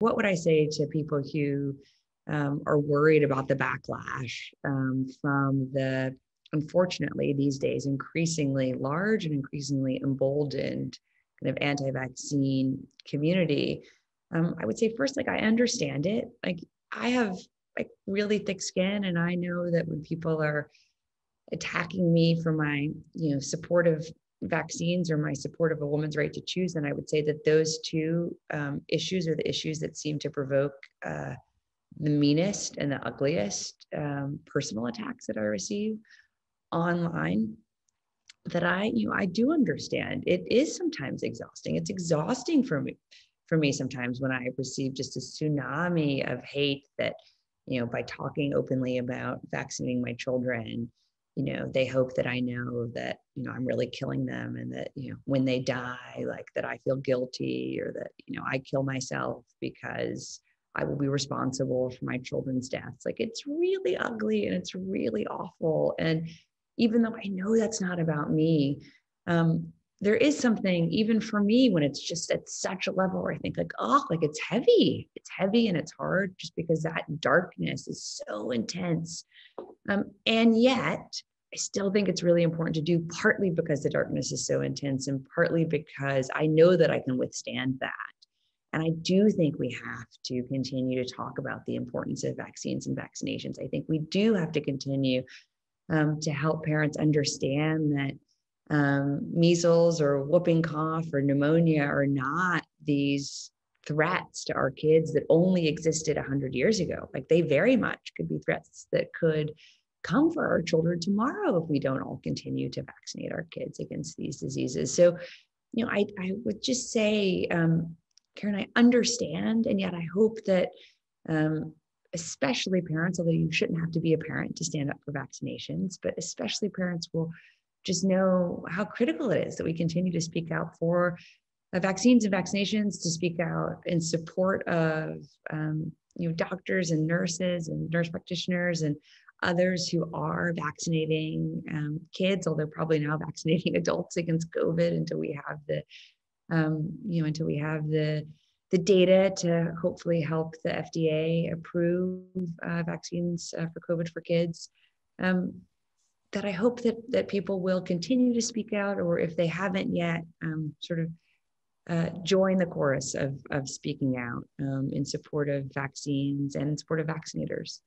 what would I say to people who are worried about the backlash from the, unfortunately, these days, increasingly large and increasingly emboldened kind of anti-vaccine community? I would say first, like, I understand it. Like, I have like really thick skin, and I know that when people are attacking me for my, support of vaccines or my support of a woman's right to choose, then I would say that those two issues are the issues that seem to provoke the meanest and the ugliest personal attacks that I receive online. That I do understand. It is sometimes exhausting. It's exhausting for me sometimes when I receive just a tsunami of hate that, by talking openly about vaccinating my children, they hope that I know that, I'm really killing them, and that, when they die, like, that I feel guilty, or that, I kill myself because I will be responsible for my children's deaths. Like, it's really ugly and it's really awful. And even though I know that's not about me, there is something, even for me, when it's just at such a level where I think, like, oh, like, it's heavy and it's hard, just because that darkness is so intense. And yet I still think it's really important to do, partly because the darkness is so intense, and partly because I know that I can withstand that. And I do think we have to continue to talk about the importance of vaccines and vaccinations. I think we do have to continue to help parents understand that measles or whooping cough or pneumonia are not these threats to our kids that only existed 100 years ago. Like, they very much could be threats that could come for our children tomorrow if we don't all continue to vaccinate our kids against these diseases. So, I would just say, Karen, I understand, and yet I hope that especially parents, although you shouldn't have to be a parent to stand up for vaccinations, but especially parents will just know how critical it is that we continue to speak out for vaccines and vaccinations, to speak out in support of doctors and nurses and nurse practitioners and others who are vaccinating kids, although probably now vaccinating adults against COVID until we have the data to hopefully help the FDA approve vaccines for COVID for kids. That I hope that people will continue to speak out, or if they haven't yet, join the chorus of speaking out in support of vaccines and in support of vaccinators.